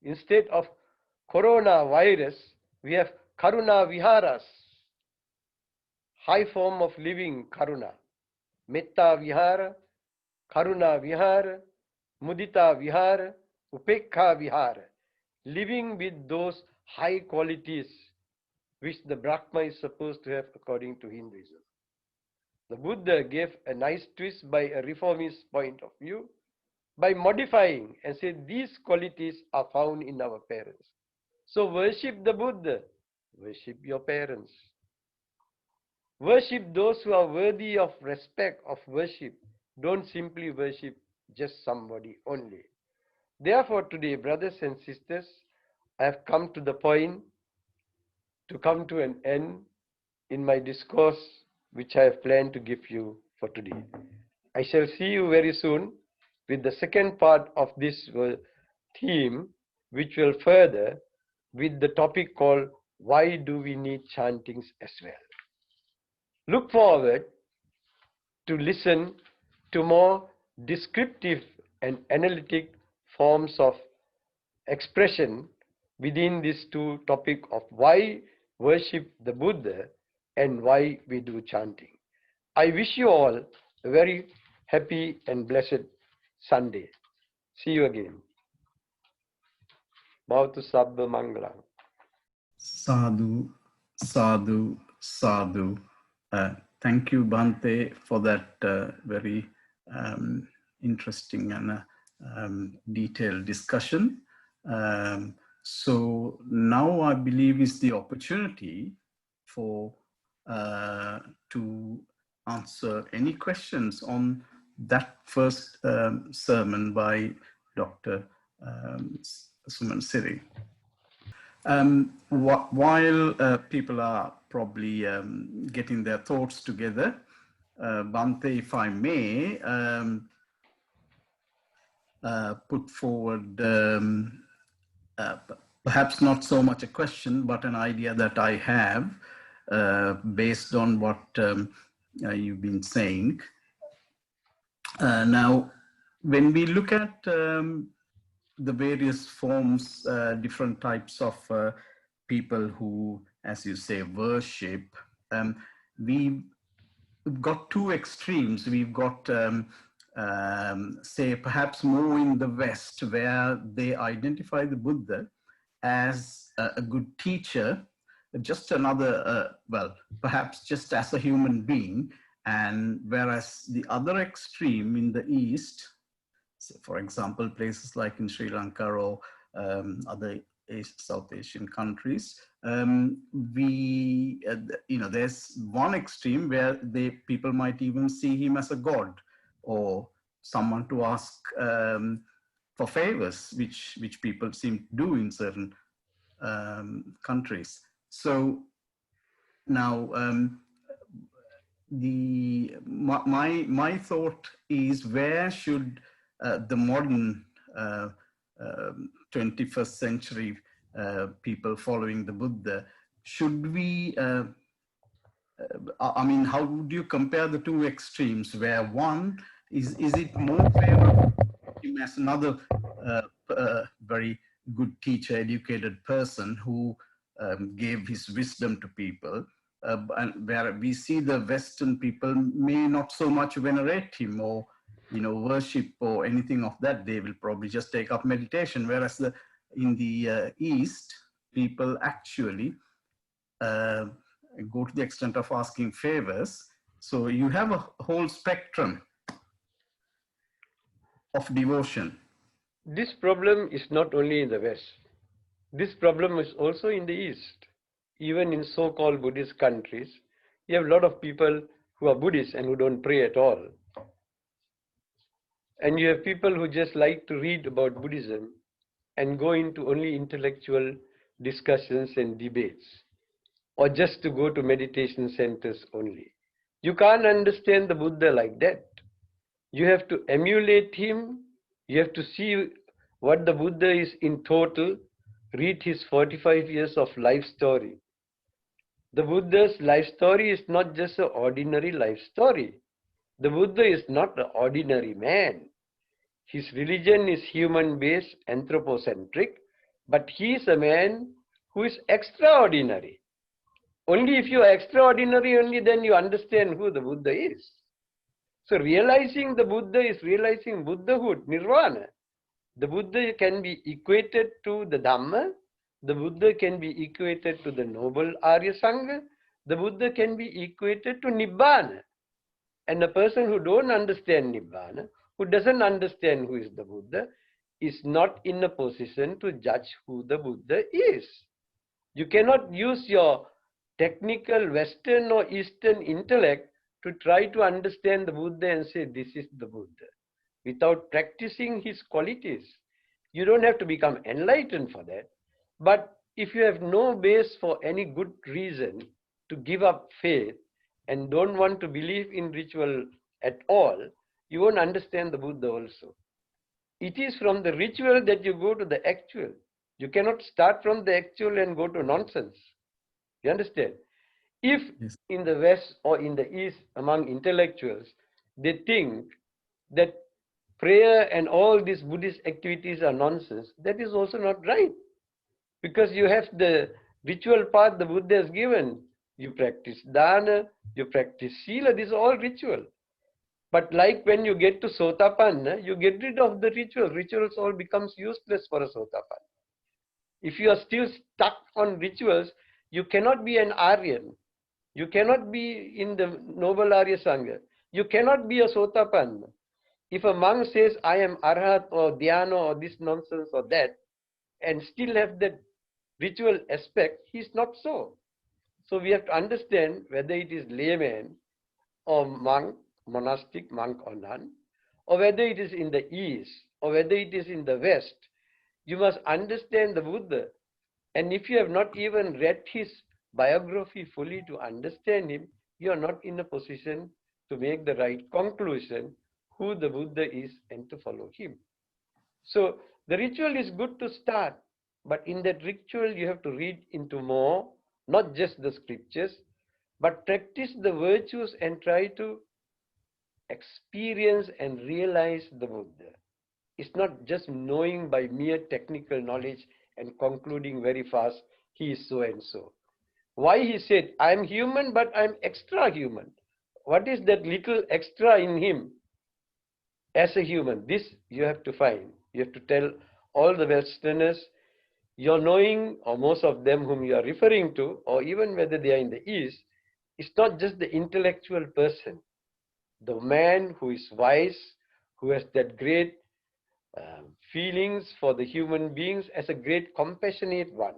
Instead of coronavirus, we have karuna viharas, high form of living karuna. Metta vihara, karuna vihara, mudita vihara, upekha vihara. Living with those high qualities which the Brahma is supposed to have according to Hinduism. The Buddha gave a nice twist by a reformist point of view, by modifying and said these qualities are found in our parents. So worship the Buddha, worship your parents. Worship those who are worthy of respect, of worship. Don't simply worship just somebody only. Therefore today, brothers and sisters, I have come to the point to come to an end in my discourse which I have planned to give you for today. I shall see you very soon with the second part of this theme, which will further with the topic called why do we need chantings as well. Look forward to listen to more descriptive and analytic forms of expression within these two topics of why worship the Buddha and why we do chanting. I wish you all a very happy and blessed Sunday. See you again. Bhavatu Sabba Mangalam. Sadhu, sadhu, sadhu. Thank you, Bhante, for that very interesting and detailed discussion. So now I believe is the opportunity for to answer any questions on that first sermon by Dr. Sumanasiri. While people are probably getting their thoughts together, Bhante, if I may, put forward perhaps not so much a question, but an idea that I have based on what you've been saying. Now, when we look at the various forms, different types of people who, as you say, worship, we've got two extremes. We've got, say, perhaps more in the West, where they identify the Buddha as a good teacher, just another, well, perhaps just as a human being, and whereas the other extreme in the East, for example, places like in Sri Lanka or other South Asian countries, there's one extreme where people might even see him as a god or someone to ask for favors, which people seem to do in certain countries. So now my thought is, where should the modern 21st century people following the Buddha, should we, I mean, how would you compare the two extremes, where one, is it more favorable to him as another very good teacher, educated person who gave his wisdom to people, and where we see the Western people may not so much venerate him or worship or anything of that. They will probably just take up meditation, whereas in the East, people actually go to the extent of asking favors. So you have a whole spectrum of devotion. This problem is not only in the West. This problem is also in the East. Even in so-called Buddhist countries, you have a lot of people who are Buddhists and who don't pray at all. And you have people who just like to read about Buddhism and go into only intellectual discussions and debates, or just to go to meditation centers only. You can't understand the Buddha like that. You have to emulate him You have to see what the Buddha is in total. Read his 45 years of life story. The Buddha's life story is not just an ordinary life story. The Buddha is not an ordinary man. His religion is human-based, anthropocentric, but he is a man who is extraordinary. Only if you are extraordinary, only then you understand who the Buddha is. So realizing the Buddha is realizing Buddhahood, nirvana. The Buddha can be equated to the Dhamma. The Buddha can be equated to the noble Arya Sangha. The Buddha can be equated to Nibbana. And a person who don't understand Nibbana, who doesn't understand who is the Buddha, is not in a position to judge who the Buddha is. You cannot use your technical Western or Eastern intellect to try to understand the Buddha and say, this is the Buddha, without practicing his qualities. You don't have to become enlightened for that. But if you have no base for any good reason to give up faith and don't want to believe in ritual at all, you won't understand the Buddha also. It is from the ritual that you go to the actual. You cannot start from the actual and go to nonsense. You understand? If Yes. in the West or in the East, among intellectuals, they think that prayer and all these Buddhist activities are nonsense, that is also not right. Because you have the ritual path the Buddha has given. You practice dana, you practice sila, these are all ritual. But like when you get to Sotapanna, you get rid of the ritual. Rituals all becomes useless for a Sotapanna. If you are still stuck on rituals, you cannot be an Aryan. You cannot be in the noble Arya Sangha. You cannot be a Sotapanna. If a monk says, I am Arhat or Dhyana or this nonsense or that, and still have that ritual aspect, he is not so. So we have to understand whether it is layman or monk, monastic monk or nun, or whether it is in the East or whether it is in the West, you must understand the Buddha. And if you have not even read his biography fully to understand him, you are not in a position to make the right conclusion who the Buddha is and to follow him. So the ritual is good to start, but in that ritual you have to read into more, not just the scriptures, but practice the virtues and try to experience and realize the Buddha. It's not just knowing by mere technical knowledge and concluding very fast, he is so and so. Why he said, I'm human, but I'm extra human. What is that little extra in him as a human? This you have to find. You have to tell all the Westerners, you're knowing, or most of them whom you are referring to, or even whether they are in the East, it's not just the intellectual person. The man who is wise, who has that great feelings for the human beings as a great compassionate one.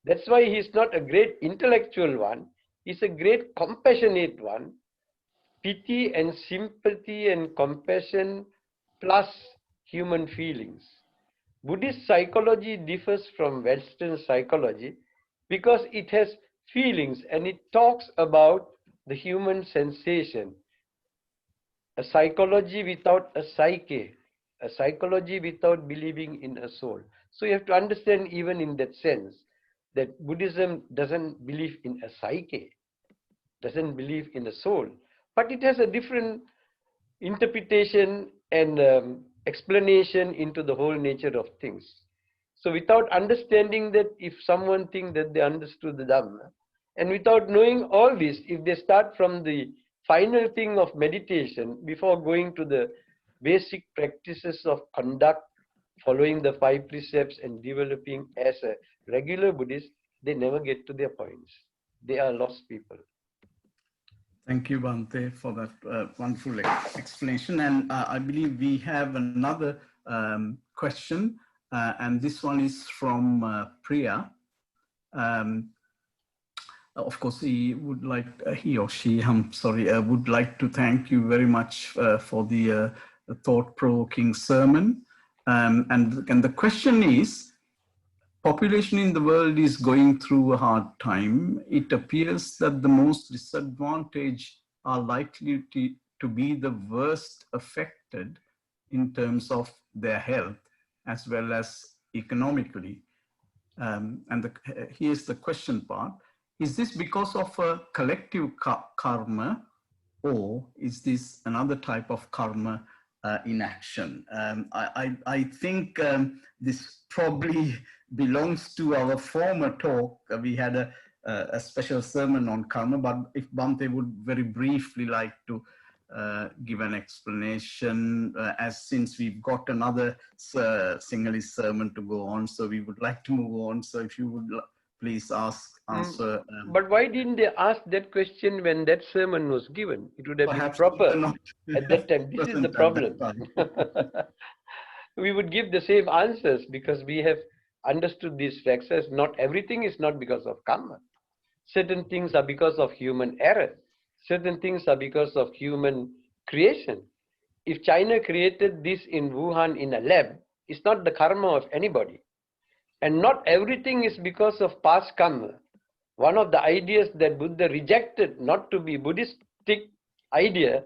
That's why he's not a great intellectual one. He's a great compassionate one. Pity and sympathy and compassion plus human feelings. Buddhist psychology differs from Western psychology because it has feelings and it talks about the human sensation. A psychology without a psyche, a psychology without believing in a soul. So you have to understand even in that sense that Buddhism doesn't believe in a psyche, doesn't believe in a soul, but it has a different interpretation and explanation into the whole nature of things. So without understanding that, if someone thinks that they understood the Dhamma, and without knowing all this, if they start from the final thing of meditation before going to the basic practices of conduct, following the 5 precepts and developing as a regular Buddhist, they never get to their points. They are lost people. Thank you, Bhante, for that wonderful explanation. And I believe we have another question, and this one is from Priya. Of course, he would like, he or she, I'm sorry, would like to thank you very much for the thought-provoking sermon. And the question is, population in the world is going through a hard time. It appears that the most disadvantaged are likely to be the worst affected in terms of their health as well as economically. Here's the question part. Is this because of a collective karma, or is this another type of karma in action? I think this probably belongs to our former talk. We had a special sermon on karma, but if Bhante would very briefly like to give an explanation, as since we've got another Sinhalese sermon to go on, so we would like to move on. So if you would please answer. But why didn't they ask that question when that sermon was given? It would have been proper at that time. This is the problem. We would give the same answers because we have understood these facts as not everything is not because of karma. Certain things are because of human error. Certain things are because of human creation. If China created this in Wuhan in a lab, it's not the karma of anybody. And not everything is because of past karma. One of the ideas that Buddha rejected, not to be Buddhistic idea,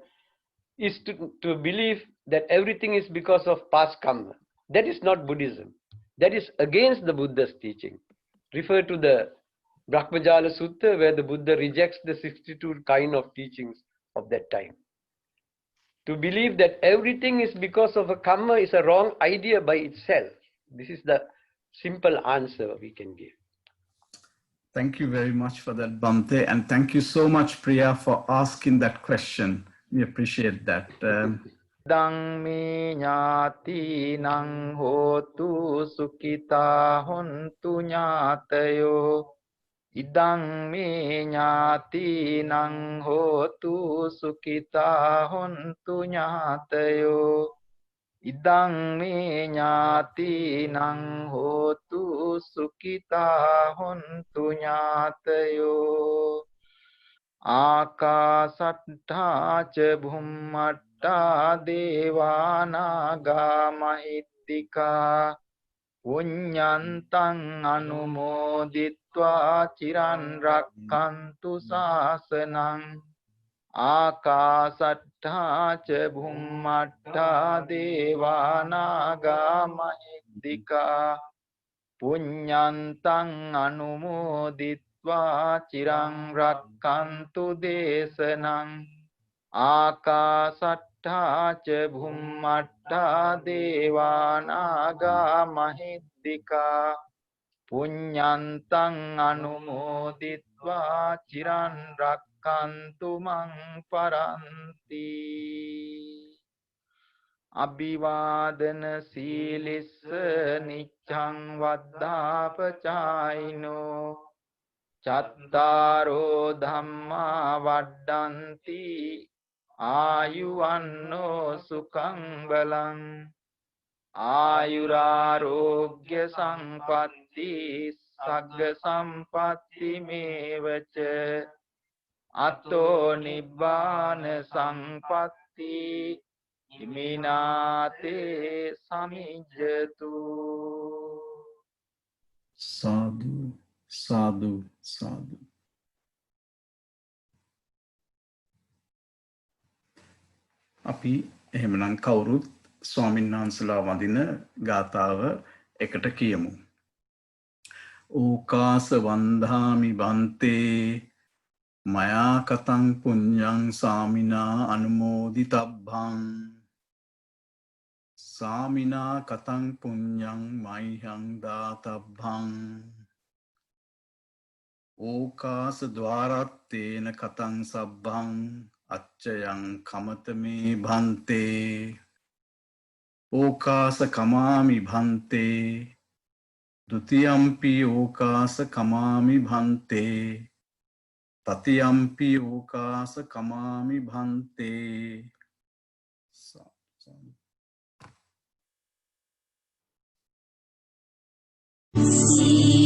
is to believe that everything is because of past karma. That is not Buddhism. That is against the Buddha's teaching. Refer to the Brahmajala Sutta, where the Buddha rejects the 62 kind of teachings of that time. To believe that everything is because of a karma is a wrong idea by itself. This is the simple answer we can give. Thank you very much for that, Bhante, and thank you so much, Priya, for asking that question. We appreciate that. Dang me nyati nang hotu sukita hontu nyatayo. Idang me nyati nang hotu sukita hontu nyatayo. Idang me nyati nang hotu sukita hontu nyatayo. Akasattha ca bhummatta devanaga mahittika punyantang anumoditva chiran rakkantu sasanang. Akasattha ca bhummatta devanaga mahittika punyantang anumoditva chirang rakkantu desanang. Akasattha ca bhummatta devanaga mahittika punyantang anumoditva chiran rakkantu mang paranti. Abhivadana silissa niccang vaddhapachayino chattaro dhamma vaddanti ayuvanno sukhang balang ayurarogya sampatti sagga sampatti mevaca atto nibbana sampatti Iminate samijjatu. Sadhu, sadhu, sadhu. අපි එහෙමනම් කවුරුත් ස්වාමීන් වහන්සේලා වඳින ගාථාව එකට කියමු. ඕකාස වන්දාමි බන්තේ මයා කතං පුඤ්ඤං සාමිනා අනුමෝදිතබ්බං Samina katang punyang maihang databhang Okas dwarattena katang sabbhang Achayang kamatame bhante Okasa kamami bhante Dutiyampi okasa kamami bhante Tatiyampi okasa kamami bhante See